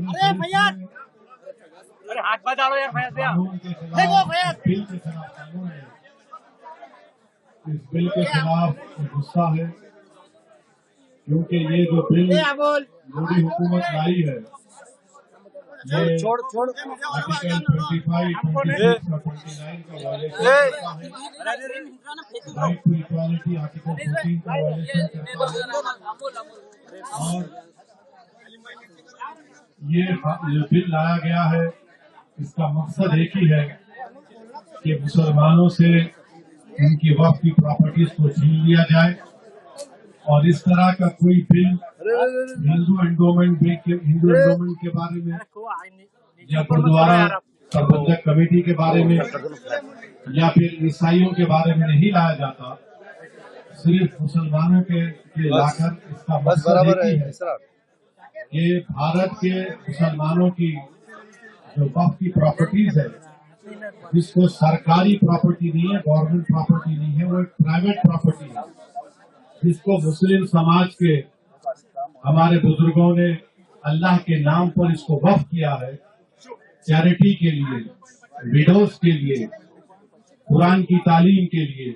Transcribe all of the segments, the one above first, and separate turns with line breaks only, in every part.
अरे फैयाद, अरे हाथ बचा लो यार फैयाद भैया, देखो फैयाद
बिल के खिलाफ कानून है। इस बिल के खिलाफ गुस्सा है क्योंकि ये जो बिल मोदी हुकूमत लाई है ये
छोड़
आर्टिकल 25, 26 और 29 का वायलेशन करता है। राइट टू इक्वालिटी आर्टिकल 14 का वायलेशन करता है। और ये जो बिल लाया गया है इसका मकसद एक ही है कि मुसलमानों से उनकी वक्फ की प्रॉपर्टीज को छीन लिया जाए। और इस तरह का कोई बिल हिंदू एंडोमेंट के बारे में या गुरुद्वारा प्रबंधक कमेटी के बारे में या फिर ईसाइयों के बारे में नहीं लाया जाता। सिर्फ मुसलमानों के लाकर इसका मकसद एक ही है कि भारत के मुसलमानों की जो वक्फ की प्रॉपर्टीज है जिसको सरकारी प्रॉपर्टी नहीं है, गवर्नमेंट प्रॉपर्टी नहीं है, वो एक प्राइवेट प्रॉपर्टी है जिसको मुस्लिम समाज के हमारे बुजुर्गों ने अल्लाह के नाम पर इसको वक्फ किया है, चैरिटी के लिए, विडोज के लिए, कुरान की तालीम के लिए,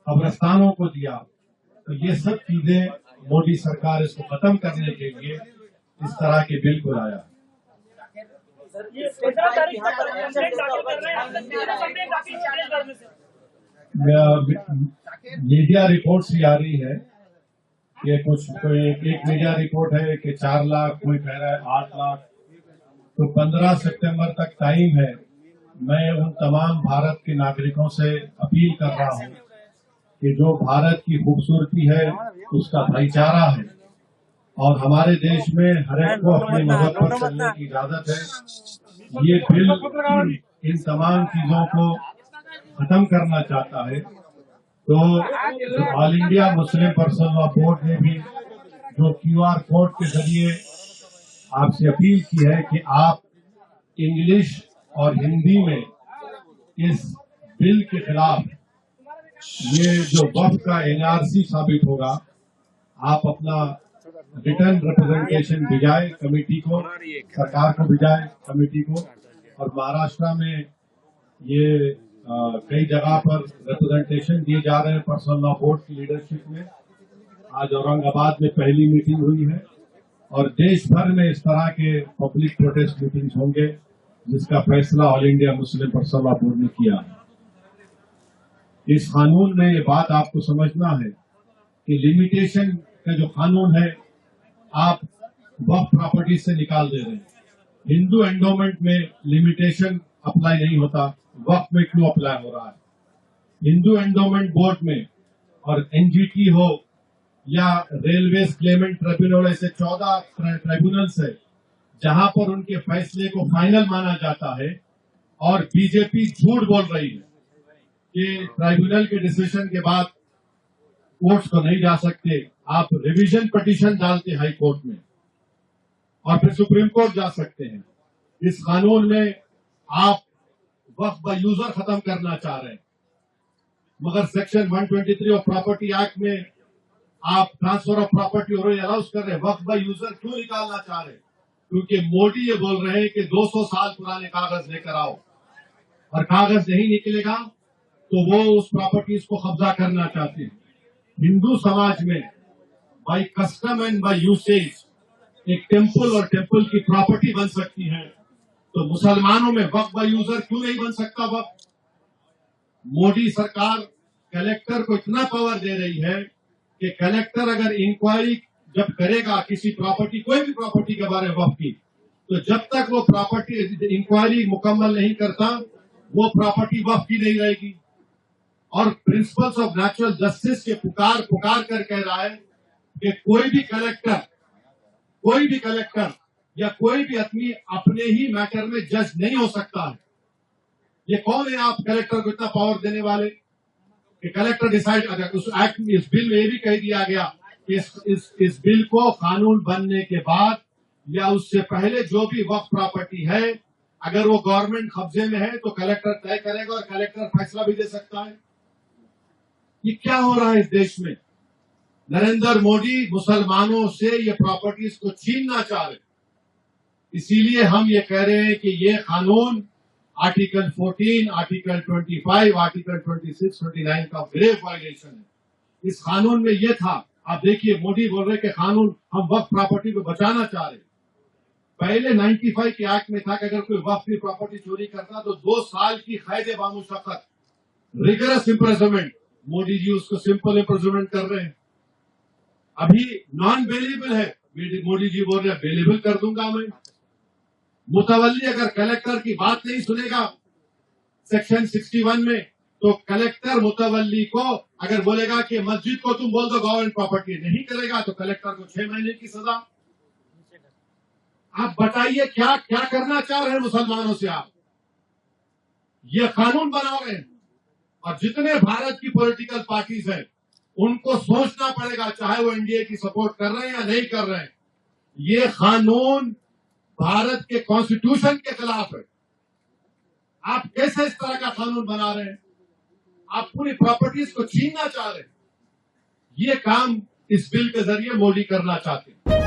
कब्रस्तानों को दिया। तो ये सब चीजें मोदी सरकार इसको खत्म करने के लिए इस तरह के बिल को लाया। मीडिया रिपोर्ट भी आ रही है कि एक मीडिया रिपोर्ट है कि 4 लाख, कोई कह रहा है 8 लाख। तो 15 सितंबर तक टाइम है। मैं उन तमाम भारत के नागरिकों से अपील कर रहा हूं कि जो भारत की खूबसूरती है उसका भाईचारा है और हमारे देश में हर एक को अपने मजहब पर चलने की इजाजत है। ये बिल इन तमाम चीजों को खत्म करना चाहता है। तो all India Muslim personal law board ने भी जो QR कोड के जरिए आपसे अपील की है कि आप इंग्लिश और हिंदी में इस बिल के खिलाफ ये जो वक्फ का NRC साबित होगा, आप अपना रिटर्न रिप्रेजेंटेशन भिजाए कमेटी को, सरकार को भिजाए कमेटी को। और महाराष्ट्र में ये कई जगह पर रिप्रेजेंटेशन दिए जा रहे हैं पर्सनल लॉ बोर्ड की लीडरशिप में। आज औरंगाबाद में पहली मीटिंग हुई है और देश भर में इस तरह के पब्लिक प्रोटेस्ट मीटिंग्स होंगे जिसका फैसला all India Muslim personal law board ने किया है। इस कानून में ये बात आपको समझना है कि लिमिटेशन का जो कानून है आप वक्फ प्रॉपर्टी से निकाल दे रहे हैं। हिंदू एंडोमेंट में लिमिटेशन अप्लाई नहीं होता, वक्फ में क्यों अप्लाई हो रहा है? हिंदू एंडोमेंट बोर्ड में और NGT हो या रेलवे क्लेमेंट ट्रिब्यूनल, ऐसे 14 ट्रिब्यूनल्स है जहां पर उनके फैसले को फाइनल माना जाता है। और बीजेपी झूठ बोल रही है कि ट्राइब्यूनल के डिसीजन के बाद कोर्ट्स को नहीं जा सकते। आप रिवीजन पिटीशन डालते हाई कोर्ट में और फिर सुप्रीम कोर्ट जा सकते हैं। इस कानून में आप वक्फ बाय यूजर खत्म करना चाह रहे हैं, मगर सेक्शन 123 ऑफ प्रॉपर्टी एक्ट में आप ट्रांसफर ऑफ प्रॉपर्टी और अलाउज कर रहे हैं। वक्फ बाय यूजर क्यों निकालना चाह रहे हैं? क्योंकि मोदी ये बोल रहे हैं कि 200 साल पुराने कागज लेकर आओ, और कागज नहीं निकलेगा तो वो उस प्रॉपर्टीज को कब्जा करना चाहते हैं। हिंदू समाज में by custom and by usage एक टेम्पल और टेम्पल की प्रॉपर्टी बन सकती है, तो मुसलमानों में वक्फ बाय यूजर क्यों नहीं बन सकता वक्फ? मोदी सरकार कलेक्टर को इतना पावर दे रही है कि कलेक्टर अगर इंक्वायरी जब करेगा किसी प्रॉपर्टी, कोई भी प्रॉपर्टी के बारे में वक्फ की, तो जब तक वो प्रॉपर्टी इंक्वायरी मुकम्मल नहीं करता वो प्रॉपर्टी वक्फ की नहीं रहेगी। और प्रिंसिपल्स ऑफ नेचुरल जस्टिस के पुकार कर कह रहा है कि कोई भी कलेक्टर या कोई भी आदमी अपने ही मैटर में जज नहीं हो सकता है। ये कौन है आप कलेक्टर को इतना पावर देने वाले कि कलेक्टर डिसाइड? अगर उस एक्ट में, इस बिल में ये भी कह दिया गया कि इस बिल को कानून बनने के बाद या उससे पहले जो भी वक्फ प्रॉपर्टी है अगर वो गवर्नमेंट कब्जे में है तो कलेक्टर तय करेगा और कलेक्टर फैसला भी दे सकता है। ये क्या हो रहा है इस देश में? नरेंद्र मोदी मुसलमानों से ये प्रॉपर्टीज को छीनना चाह रहे। इसीलिए हम ये कह रहे हैं कि ये कानून आर्टिकल 14, आर्टिकल 25, आर्टिकल 26, 29 का ग्रेव वायलेशन है। इस कानून में ये था, आप देखिए मोदी बोल रहे कि कानून हम वक्फ प्रॉपर्टी को बचाना चाह रहे। पहले 95 के एक्ट में था कि अगर कोई वक्फ की प्रॉपर्टी चोरी करता तो 2 साल की कैद बामुशक्कत, रिगरस इम्प्रिजनमेंट। मोदी जी उसको सिंपल इम्प्रिजनमेंट कर रहे हैं। अभी नॉन बेलेबल है, मोदी जी बोल रहे हैं बेलेबल कर दूंगा मैं। मुतवल्ली अगर कलेक्टर की बात नहीं सुनेगा सेक्शन 61 में, तो कलेक्टर मुतवल्ली को अगर बोलेगा कि मस्जिद को तुम बोल दो गवर्नमेंट प्रॉपर्टी नहीं करेगा, तो कलेक्टर को 6 महीने की सजा। आप बताइए क्या क्या करना चाह रहे हैं मुसलमानों से आप? ये कानून बना रहे हैं। और जितने भारत की पॉलिटिकल पार्टीज हैं उनको सोचना पड़ेगा, चाहे वो एनडीए की सपोर्ट कर रहे हैं या नहीं कर रहे हैं, ये कानून भारत के कॉन्स्टिट्यूशन के खिलाफ है। आप कैसे इस तरह का कानून बना रहे हैं? आप पूरी प्रॉपर्टीज को छीनना चाह रहे हैं। ये काम इस बिल के जरिए मोदी करना चाहते हैं।